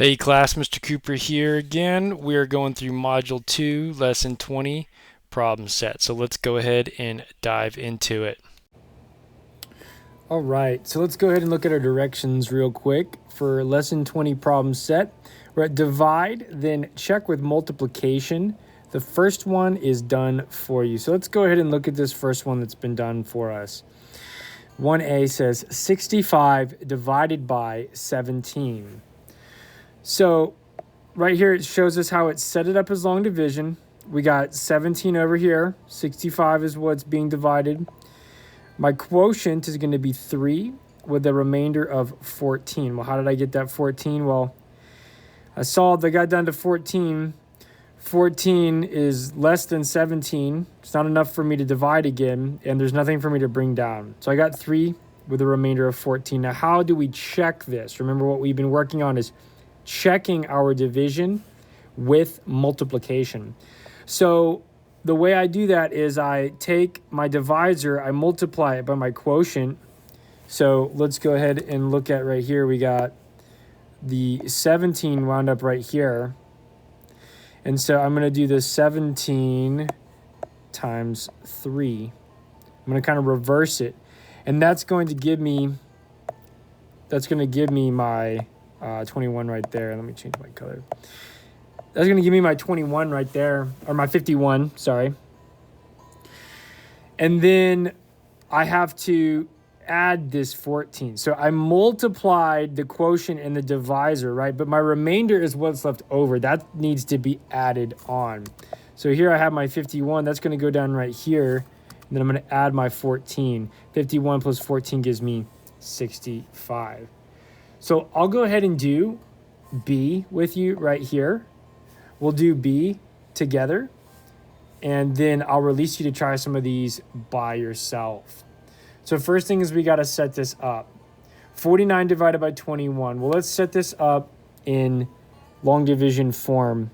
Hey class, Mr. Cooper here again. We are going through Module 2, Lesson 20, Problem Set. So let's go ahead and dive into it. All right, so let's go ahead and look at our directions real quick for Lesson 20 Problem Set. We're at divide, then check with multiplication. The first one is done for you. So let's go ahead and look at this first one that's been done for us. 1A says 65 divided by 17. So right here, it shows us how it set it up as long division. We got 17 over here. 65 is what's being divided. My quotient is going to be 3 with a remainder of 14. Well, how did I get that 14? Well, I solved. I got down to 14. 14 is less than 17. It's not enough for me to divide again, and there's nothing for me to bring down. So I got 3 with a remainder of 14. Now, how do we check this? Remember, what we've been working on is checking our division with multiplication. So the way I do that is I take my divisor, I multiply it by my quotient. So let's go ahead and look at right here. We got the 17 wound up right here. And so I'm going to do the 17 times 3. I'm going to kind of reverse it. And that's going to give me my 21 right there. Let me change my color. That's going to give me my 21 right there, or my 51, sorry. And then I have to add this 14. So I multiplied the quotient and the divisor, right? But my remainder is what's left over. That needs to be added on. So here I have my 51. That's going to go down right here. And then I'm going to add my 14. 51 plus 14 gives me 65. So I'll go ahead and do B with you right here. We'll do B together, and then I'll release you to try some of these by yourself. So first thing is we got to set this up. 49 divided by 21. Well, let's set this up in long division form.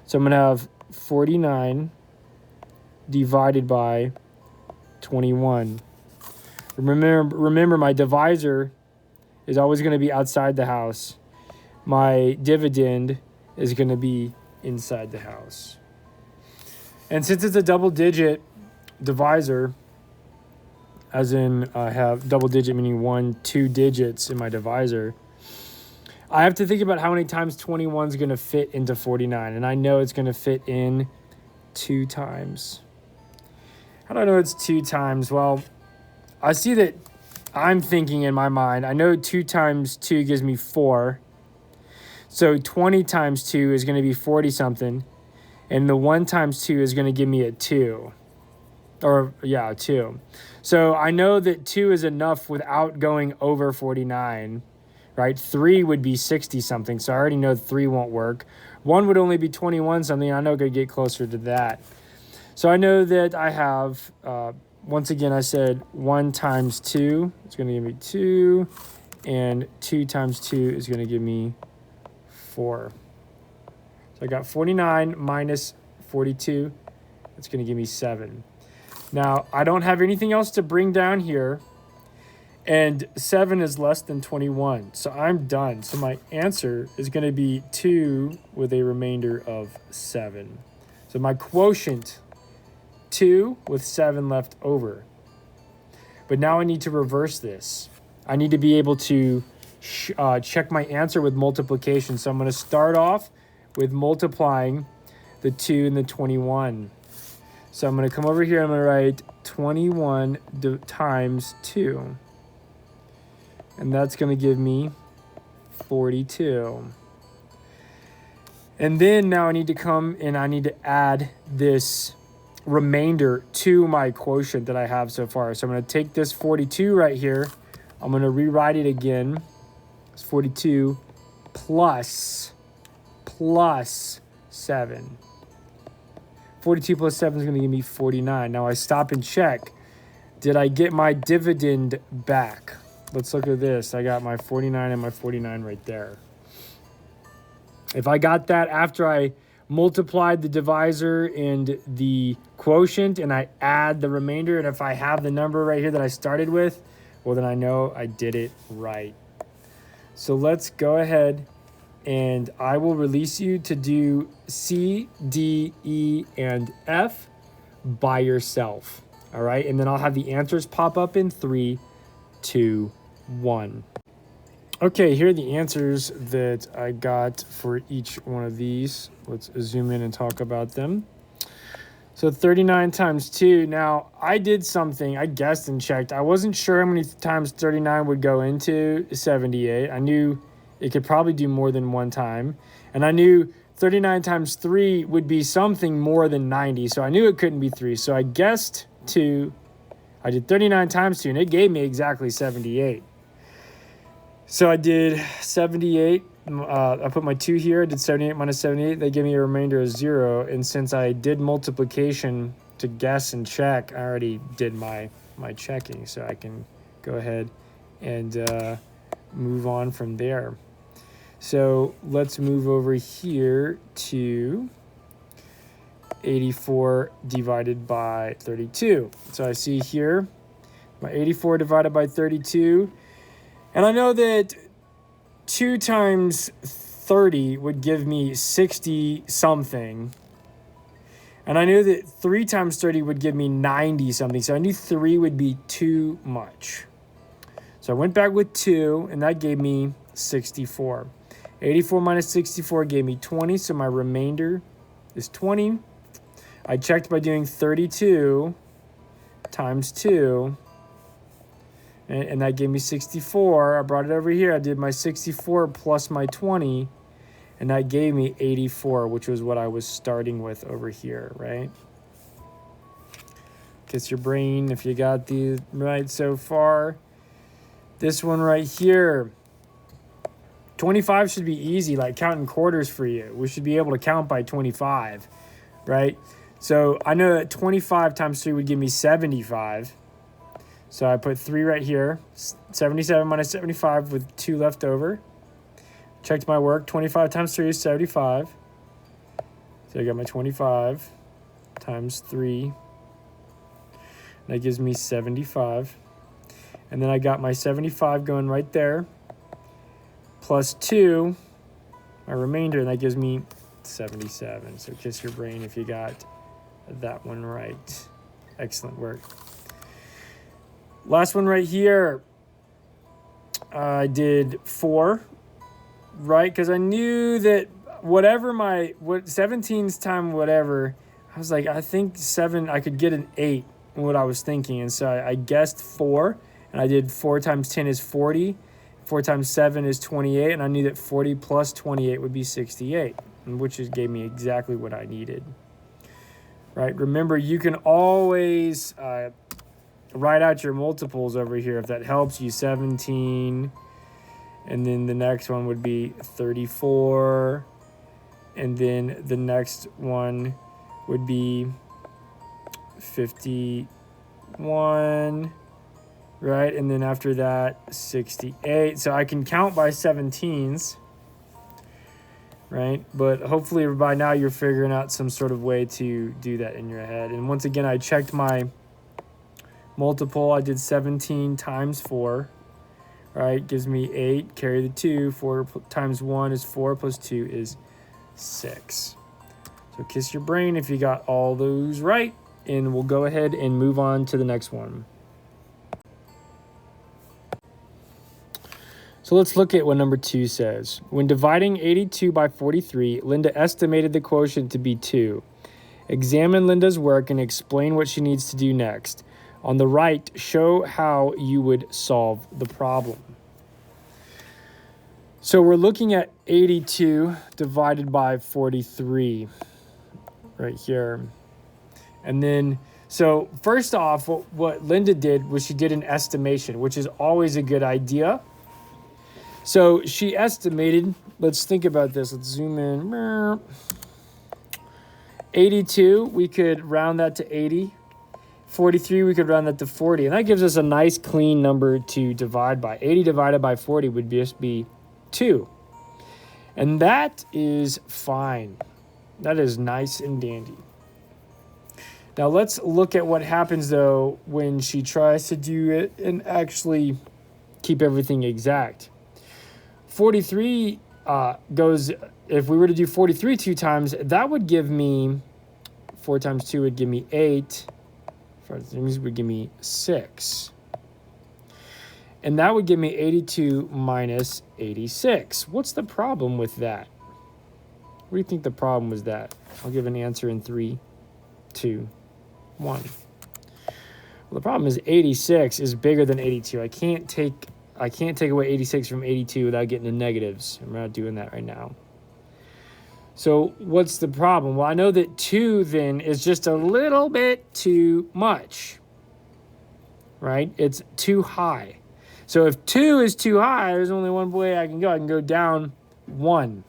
So I'm going to have 49 divided by 21. Remember my divisor is always going to be outside the house. My dividend is going to be inside the house. And since it's a double digit divisor, as in I have double digit meaning 1, 2 digits in my divisor, I have to think about how many times 21 is going to fit into 49. And I know it's going to fit in 2 times. How do I know it's 2 times? Well, I see that I'm thinking in my mind, I know 2 times 2 gives me 4. So 20 times 2 is going to be 40-something. And the 1 times 2 is going to give me a 2. Or, yeah, 2. So I know that 2 is enough without going over 49, right? 3 would be 60-something, so I already know 3 won't work. 1 would only be 21-something. I know I could get closer to that. So I know that I have... once again, I said 1 times 2 is going to give me 2, and 2 times 2 is going to give me 4. So I got 49 minus 42. That's going to give me 7. Now, I don't have anything else to bring down here, and 7 is less than 21. So I'm done. So my answer is going to be 2 with a remainder of 7. So my quotient, 2 with 7 left over. But now I need to reverse this. I need to be able to check my answer with multiplication. So I'm going to start off with multiplying the 2 and the 21. So I'm going to come over here. I'm going to write 21 times 2. And that's going to give me 42. And then now I need to come and I need to add this remainder to my quotient that I have so far. So I'm going to take this 42 right here. I'm going to rewrite it again. It's 42 plus 7. 42 plus 7 is going to give me 49. Now I stop and check. Did I get my dividend back? Let's look at this. I got my 49 and my 49 right there. If I got that after I multiplied the divisor and the quotient and I add the remainder, and if I have the number right here that I started with, well, then I know I did it right. So let's go ahead and I will release you to do C, D, E, and F by yourself. All right, and then I'll have the answers pop up in 3, 2, 1. Okay, here are the answers that I got for each one of these. Let's zoom in and talk about them. So 39 times 2. Now, I did something. I guessed and checked. I wasn't sure how many times 39 would go into 78. I knew it could probably do more than one time. And I knew 39 times 3 would be something more than 90. So I knew it couldn't be 3. So I guessed 2. I did 39 times 2, and it gave me exactly 78. So I did 78. I put my 2 here. I did 78 minus 78. They gave me a remainder of 0. And since I did multiplication to guess and check, I already did my checking. So I can go ahead and move on from there. So let's move over here to 84 divided by 32. So I see here my 84 divided by 32. And I know that 2 times 30 would give me 60 something. And I knew that 3 times 30 would give me 90 something. So I knew 3 would be too much. So I went back with 2, and that gave me 64. 84 minus 64 gave me 20, so my remainder is 20. I checked by doing 32 times 2. And that gave me 64. I brought it over here. I did my 64 plus my 20, and that gave me 84, which was what I was starting with over here, right? Kiss your brain if you got these right so far. This one right here, 25 should be easy, like counting quarters for you. We should be able to count by 25, right? So I know that 25 times 3 would give me 75. So I put 3 right here, 77 minus 75 with 2 left over. Checked my work, 25 times 3 is 75. So I got my 25 times 3. That gives me 75. And then I got my 75 going right there, plus 2, my remainder, and that gives me 77. So kiss your brain if you got that one right. Excellent work. Last one right here, I did 4, right? Because I knew that whatever 17's time whatever, I was like, I think 7, I could get an 8 in what I was thinking. And so I guessed 4, and I did 4 times 10 is 40. 4 times 7 is 28, and I knew that 40 plus 28 would be 68, which gave me exactly what I needed. Right? Remember, you can always write out your multiples over here if that helps you. 17, and then the next one would be 34, and then the next one would be 51, right? And then after that, 68. So I can count by 17s, right? But hopefully by now you're figuring out some sort of way to do that in your head. And once again, I checked my multiple. I did 17 times 4, right? Gives me 8, carry the 2. 4 times 1 is 4, plus 2 is 6. So kiss your brain if you got all those right, and we'll go ahead and move on to the next one. So let's look at what number 2 says. When dividing 82 by 43, Linda estimated the quotient to be 2. Examine Linda's work and explain what she needs to do next. On the right, show how you would solve the problem. So we're looking at 82 divided by 43 right here. And then, so first off, what Linda did was she did an estimation, which is always a good idea. So she estimated, let's think about this. Let's zoom in. 82, we could round that to 80. 43, we could round that to 40. And that gives us a nice clean number to divide by. 80 divided by 40 would just be 2. And that is fine. That is nice and dandy. Now let's look at what happens, though, when she tries to do it and actually keep everything exact. 43 goes, if we were to do 43 two times, that would give me, 4 times 2 would give me 8. 4 times would give me 6. And that would give me 82 minus 86. What's the problem with that? What do you think the problem was that? I'll give an answer in 3, 2, 1. Well, the problem is 86 is bigger than 82. I can't take away 86 from 82 without getting to negatives. I'm not doing that right now. So what's the problem? Well, I know that 2 then is just a little bit too much, right? It's too high. So if 2 is too high, there's only one way I can go. I can go down 1.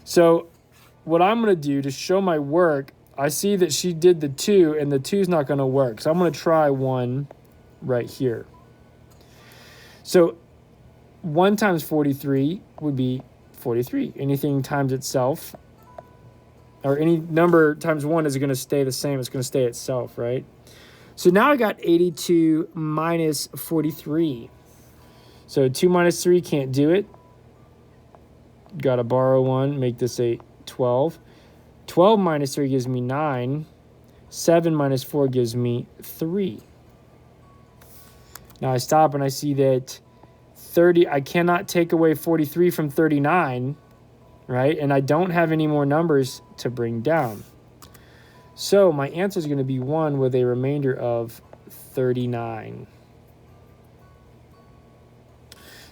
So what I'm going to do to show my work, I see that she did the 2, and the 2 is not going to work. So I'm going to try 1 right here. So 1 times 43 would be 43. Anything times itself, or any number times 1 is going to stay the same. It's going to stay itself, right? So now I got 82 minus 43. So 2 minus 3 can't do it. Got to borrow 1, make this a 12. 12 minus 3 gives me 9. 7 minus 4 gives me 3. Now I stop and I see that 30, I cannot take away 43 from 39, right? And I don't have any more numbers to bring down. So my answer is going to be 1 with a remainder of 39.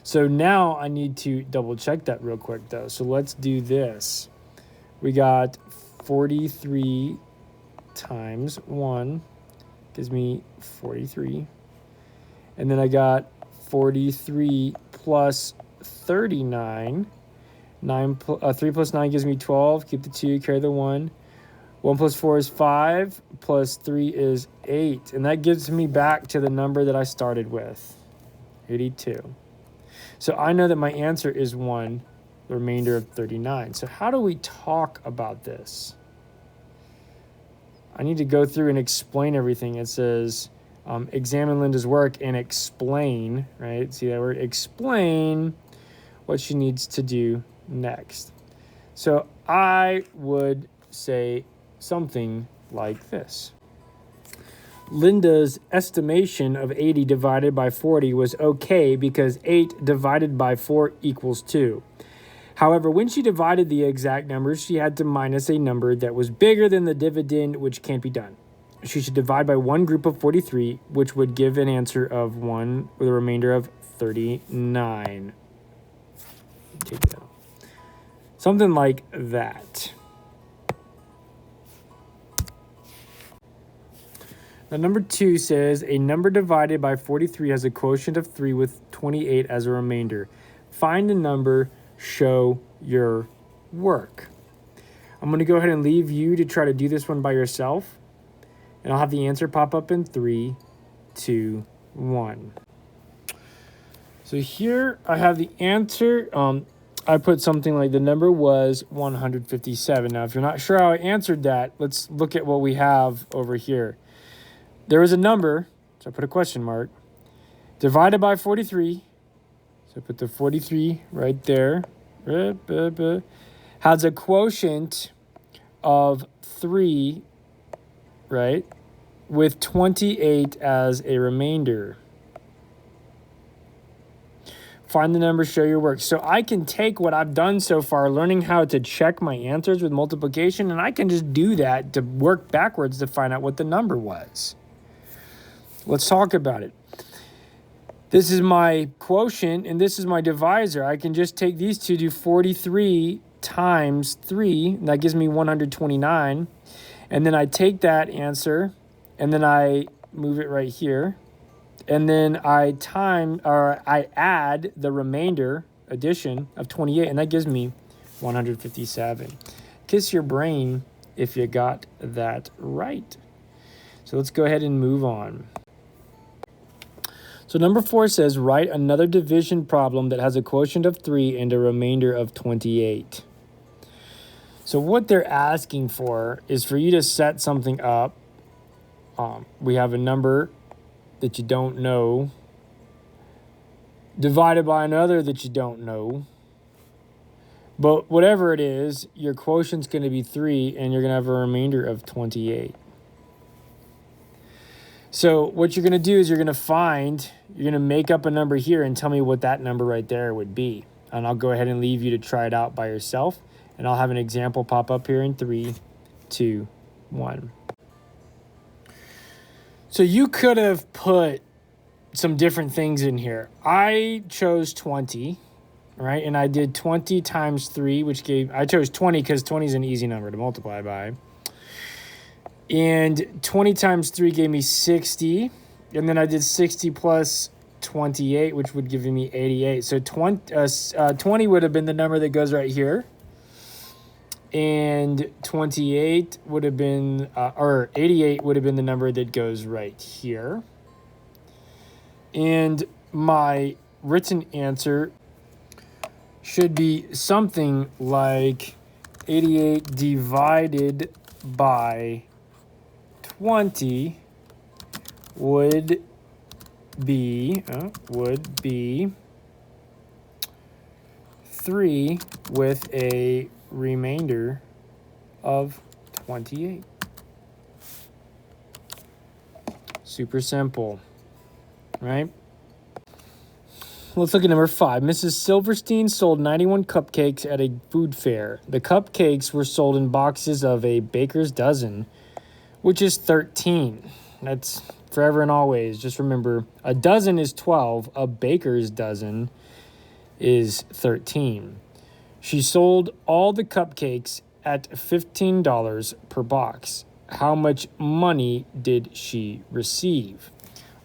So now I need to double check that real quick though. So let's do this. We got 43 times 1 gives me 43. And then I got 43 plus 39. 3 plus 9 gives me 12. Keep the 2, carry the 1. 1 plus 4 is 5. Plus 3 is 8. And that gives me back to the number that I started with, 82. So I know that my answer is 1, the remainder of 39. So how do we talk about this? I need to go through and explain everything. It says, examine Linda's work and explain, right? See that word, explain what she needs to do next. So I would say something like this. Linda's estimation of 80 divided by 40 was okay because 8 divided by 4 equals 2. However, when she divided the exact numbers, she had to minus a number that was bigger than the dividend, which can't be done. She should divide by one group of 43, which would give an answer of 1 with a remainder of 39. Take that out. Something like that. Now, number 2 says, a number divided by 43 has a quotient of 3 with 28 as a remainder. Find a number, show your work. I'm going to go ahead and leave you to try to do this one by yourself. And I'll have the answer pop up in 3, 2, 1. So here I have the answer. I put something like the number was 157. Now, if you're not sure how I answered that, let's look at what we have over here. There was a number, so I put a question mark, divided by 43. So I put the 43 right there. Has a quotient of 3, right, with 28 as a remainder. Find the number, show your work. So I can take what I've done so far, learning how to check my answers with multiplication, and I can just do that to work backwards to find out what the number was. Let's talk about it. This is my quotient, and this is my divisor. I can just take these two, do 43 times 3, and that gives me 129. And then I take that answer, and then I move it right here. And then I add the remainder, addition of 28, and that gives me 157. Kiss your brain if you got that right. So let's go ahead and move on. So number 4 says, write another division problem that has a quotient of 3 and a remainder of 28. So what they're asking for is for you to set something up. We have a number that you don't know, divided by another that you don't know. But whatever it is, your quotient's going to be 3, and you're going to have a remainder of 28. So what you're going to do is you're going to make up a number here and tell me what that number right there would be. And I'll go ahead and leave you to try it out by yourself. And I'll have an example pop up here in 3, 2, 1. So you could have put some different things in here. I chose 20, right? And I did 20 times 3, I chose 20 because 20 is an easy number to multiply by. And 20 times 3 gave me 60. And then I did 60 plus 28, which would give me 88. So 20 would have been the number that goes right here. And 28 would have been, or 88 would have been the number that goes right here. And my written answer should be something like 88 divided by 20 would be 3 with a remainder of 28. Super simple, right? Let's look at number 5. Mrs. Silverstein sold 91 cupcakes at a food fair. The cupcakes were sold in boxes of a baker's dozen, which is 13. That's forever and always. Just remember, a dozen is 12. A baker's dozen is 13. She sold all the cupcakes at $15 per box. How much money did she receive?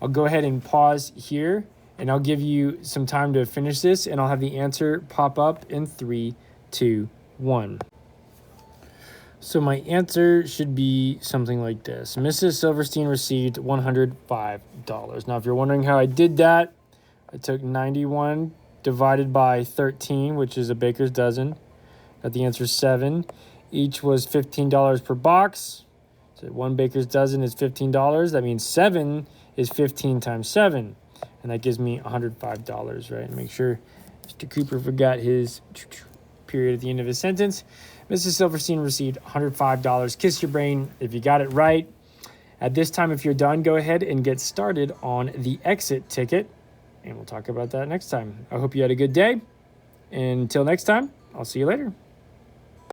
I'll go ahead and pause here, and I'll give you some time to finish this, and I'll have the answer pop up in 3, 2, 1. So my answer should be something like this. Mrs. Silverstein received $105. Now, if you're wondering how I did that, I took 91 divided by 13, which is a baker's dozen. Got the answer 7. Each was $15 per box. So one baker's dozen is $15. That means 7 is 15 times 7. And that gives me $105, right? Make sure Mr. Cooper forgot his period at the end of his sentence. Mrs. Silverstein received $105. Kiss your brain if you got it right. At this time, if you're done, go ahead and get started on the exit ticket. And we'll talk about that next time. I hope you had a good day. And until next time, I'll see you later.